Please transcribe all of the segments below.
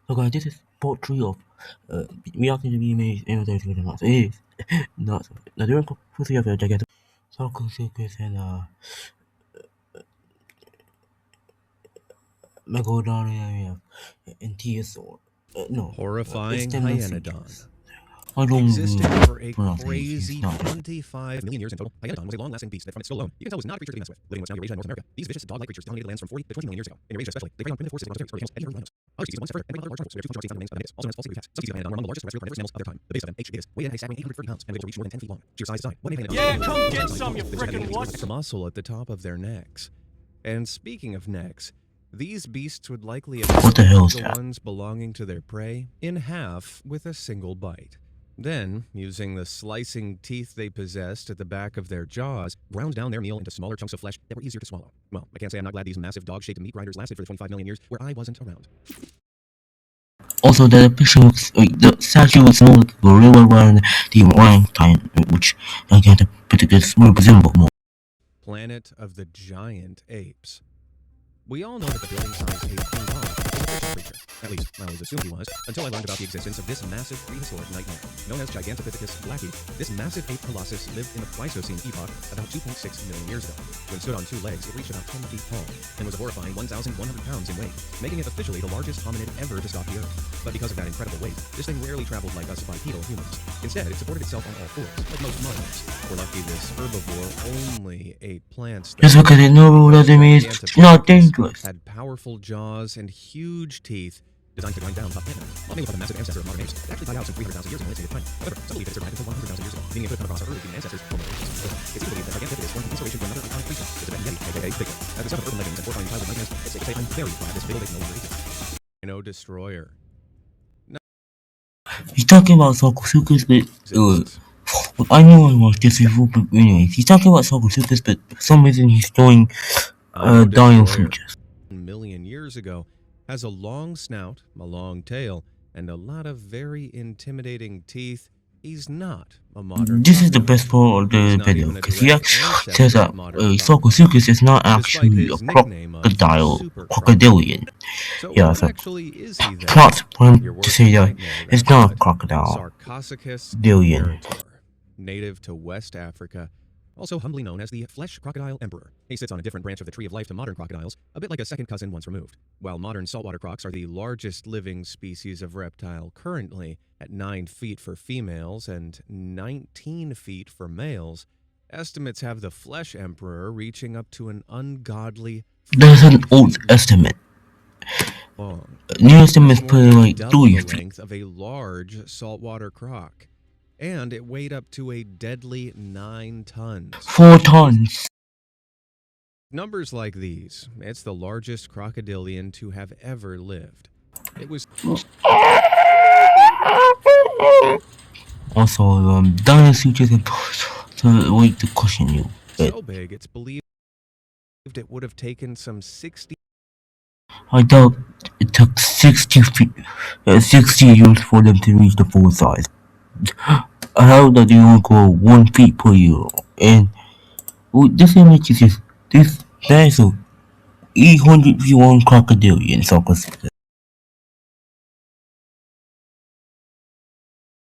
So guys, this is part 3 of reacting to be amazed and everything with the not. It is not. Now during pussy of a gigantic Sarcosuchus and Megalodon and Teosaur. No, Horrifying extended hyenodon. features. I don't Existing know for a pronunciation, it's crazy not. 25 million years in total, hyenodon was a long-lasting beast that from its skull alone, you can tell was not a creature to be messed with. Living in West Eurasia and North America, these vicious dog-like creatures dominated lands from 40 to 20 million years ago. In Eurasia especially, they preyed on primitive forces of animals, and rhinos. Other species went further and bred large animals, where 2 large extinct remains of natives, also known as false cats. Some species of hyenodon were among the largest terrestrial carnivorous mammals of their time. The biggest of them, H. gigas, weighed in a staggering 830 pounds and were able to reach more than 10 feet long. Sheer size aside, one hyenodon Yeah, come get some, you frickin' wuss! the muscle at the top of their necks. And speaking of necks, these beasts would likely have What the hell is the that? ones belonging to their prey in half with a single bite. Then, using the slicing teeth they possessed at the back of their jaws, ground down their meal into smaller chunks of flesh that were easier to swallow. Well, I can't say I'm not glad these massive dog-shaped meat grinders lasted for the 25 million years where I wasn't around. Also, the picture looks the statue looks more like a gorilla than the orangutan, which gigantic pictures more resemble more. Planet of the Giant Apes. We all know that the building-sized ape King Kong is a fictional creature. At least, I always assumed he was, until I learned about the existence of this massive prehistoric nightmare. Known as Gigantopithecus blacki, this massive ape colossus lived in the Pleistocene epoch about 2.6 million years ago. When stood on 2 legs, it reached about 10 feet tall, and was a horrifying 1,100 pounds in weight, making it officially the largest hominid ever to stalk the Earth. But because of that incredible weight, this thing rarely traveled like us bipedal humans. Instead, it supported itself on all fours, like most modern apes. We're lucky this herbivore only ate plants. Just because they know that it means it's not dangerous. Had powerful jaws and huge teeth designed to grind down tough animals. While made up of a massive ancestor of modern apes, it actually died out some 300,000 years ago in its native time. However, some believe that it survived until 100,000 years ago, meaning it could come across our early human ancestors Homo erectus. It's even believed that Gigantopithecus formed inspiration for another iconic creature, the Tibetan Yeti, aka Bigfoot. As a result of urban legends and horrifying childhood nightmares, it's safe to say I'm very glad this little ape no longer exists. Rhino Destroyer. He's talking about Sarcosuchus, but I knew I watched this before, but anyways, he's talking about Sarcosuchus, but for some reason he's showing dying features. Million years ago, has a long snout, a long tail, and a lot of very intimidating teeth. He's not a modern. This is the best part of the video, because he actually says that Sarcosuchus is not actually a crocodilian. Yeah, so plots for him to say that it's not a crocodile. Dillion. Native to West Africa, also humbly known as the Flesh Crocodile Emperor. He sits on a different branch of the tree of life to modern crocodiles, a bit like a second cousin once removed. While modern saltwater crocs are the largest living species of reptile currently, at 9 feet for females and 19 feet for males, estimates have the Flesh Emperor reaching up to an ungodly... That's an old estimate. Long. New estimate is probably like 3 feet. Length of a large saltwater croc. And it weighed up to a deadly 9 tons. 4 tons. Numbers like these, it's the largest crocodilian to have ever lived. It was... Also, dying features to wait to caution you. So big, it's believed it would have taken some 60... I doubt it took 60 years for them to reach the full size. How that they only grow 1 feet per year, and this image is just that is a 800 feet long crocodilian Sarcosuchus.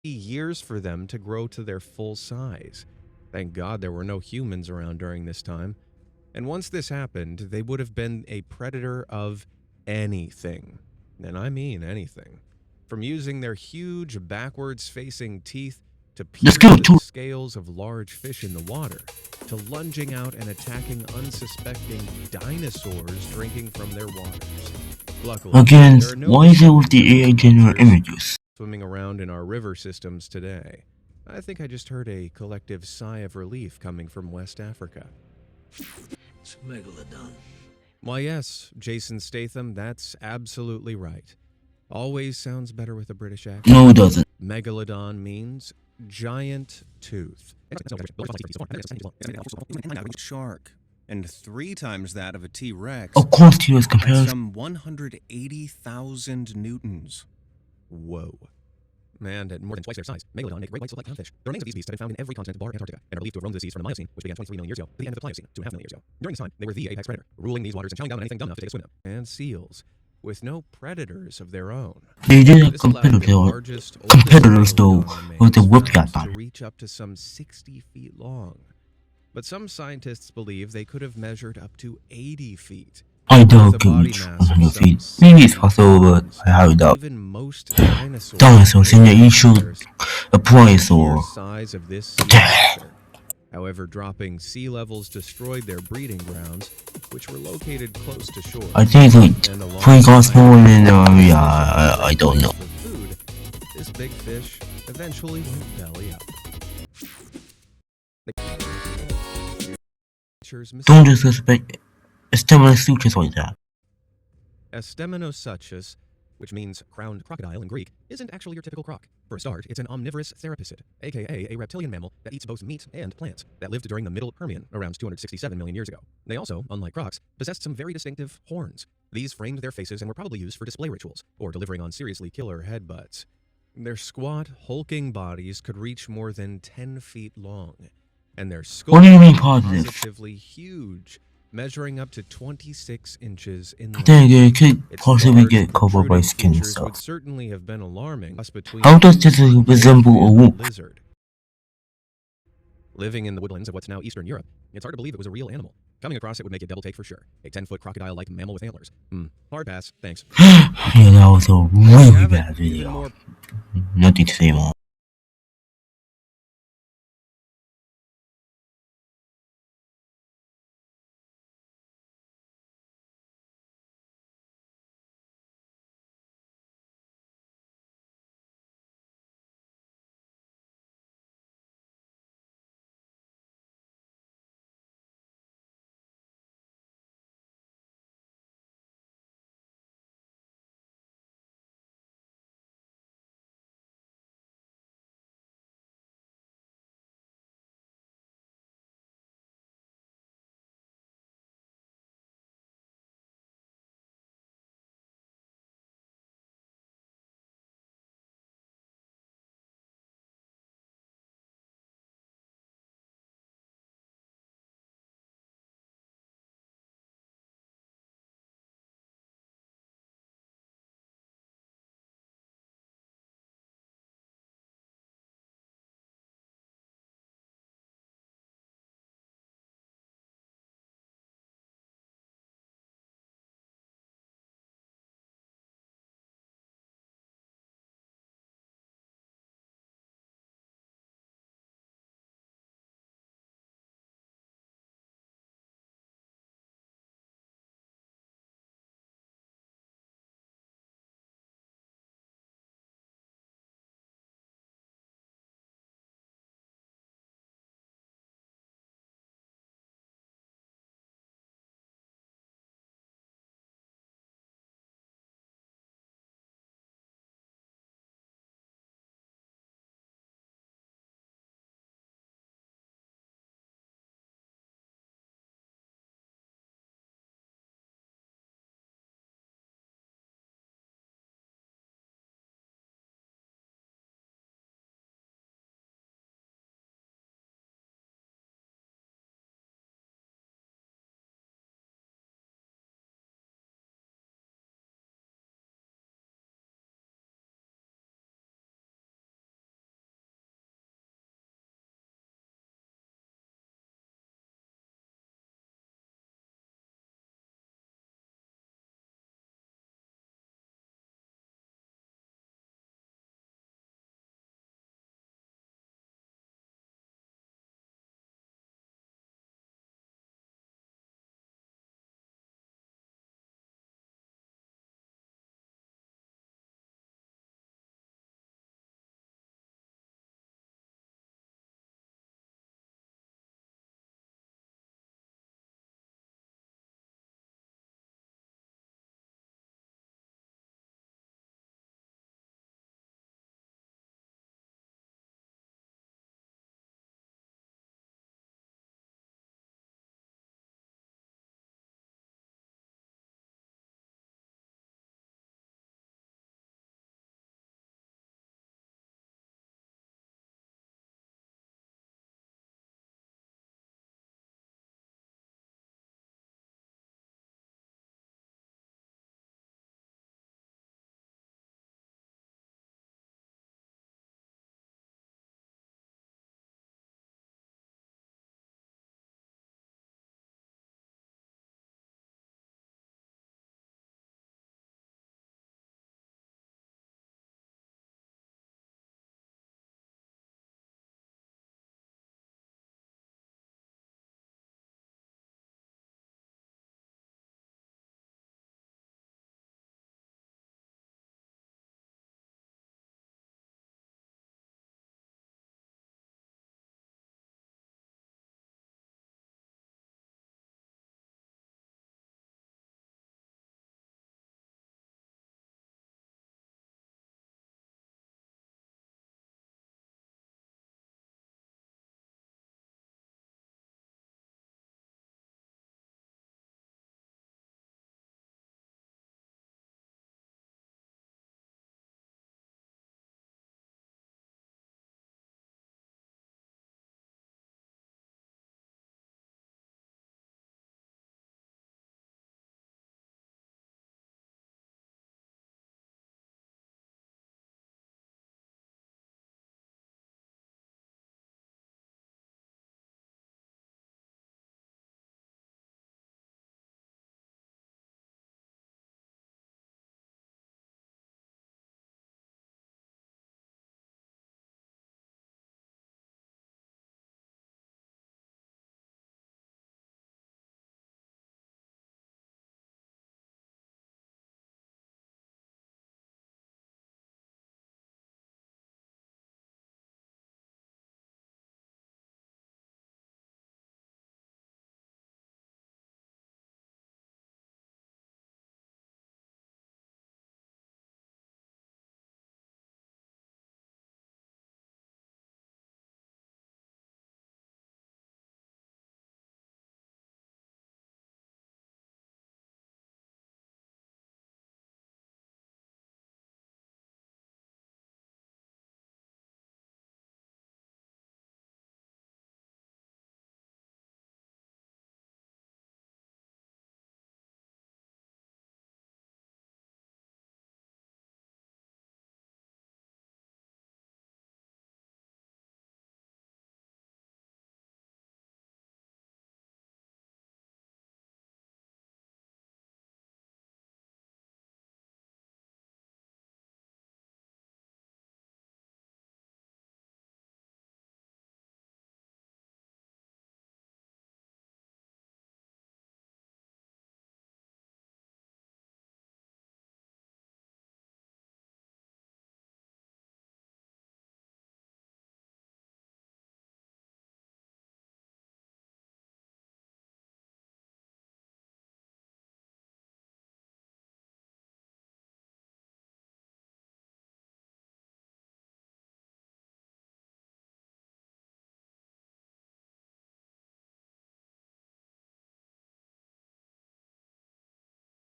Years for them to grow to their full size. Thank God there were no humans around during this time. And once this happened, they would have been a predator of anything. And I mean anything. From using their huge backwards-facing teeth to pierce the scales of large fish in the water, to lunging out and attacking unsuspecting dinosaurs drinking from their waters. Luckily, again, why is it with the AI generated images? Swimming around in our river systems today. I think I just heard a collective sigh of relief coming from West Africa. It's Megalodon. Why yes, Jason Statham, that's absolutely right. Always sounds better with a British accent. No, it doesn't. Megalodon means giant tooth. Shark, and 3 times that of a T-Rex. Of course, T-Rex compares some 180,000 newtons. Whoa. And at more than twice their size, Megalodon make great white silk clownfish. The remains of these beasts have been found in every continent bar Antarctica and are believed to have roamed the seas from the Miocene, which began 23 million years ago, to the end of the Pliocene, 2.5 million years ago. During this time, they were the apex predator, ruling these waters and chowing down on anything dumb enough to take a swim in. And seals, with no predators of their own. They did have This allowed the competitors largest, competitors though oldest with the whoop mammoth that to reach up to some 60 feet long. But some scientists believe they could have measured up to 80 feet. I with doubt a body it. mass of some Maybe it's 60 possible, but I highly doubt. Even most dinosaurs. Dinosaurs in the were issue predators. a price The or size of this sea monster. However, dropping sea levels destroyed their breeding grounds, which were located close to shore. I think like And along 3 cost the more than line, I don't know. for food, this big fish eventually went belly up. Don't disrespect Stemanosuchus like that. Astemenosuchus, which means crowned crocodile in Greek, isn't actually your typical croc. For a start, it's an omnivorous therapsid, aka a reptilian mammal that eats both meat and plants, that lived during the Middle Permian around 267 million years ago. They also, unlike crocs, possessed some very distinctive horns. These framed their faces and were probably used for display rituals, or delivering on seriously killer headbutts. Their squat, hulking bodies could reach more than 10 feet long, and their skulls What do you mean were positive? positively huge, measuring up to 26 inches in length. Then again, it could Its possibly large, get covered by protruding skin and features stuff. would certainly have been alarming. How does this resemble a wolf? Lizard. Living in the woodlands of what's now Eastern Europe, it's hard to believe it was a real animal. Coming across it would make you double take for sure. A 10-foot crocodile-like mammal with antlers. Hard pass, thanks. Yeah, that was a There you really have it. bad Even video. more Nothing to say more.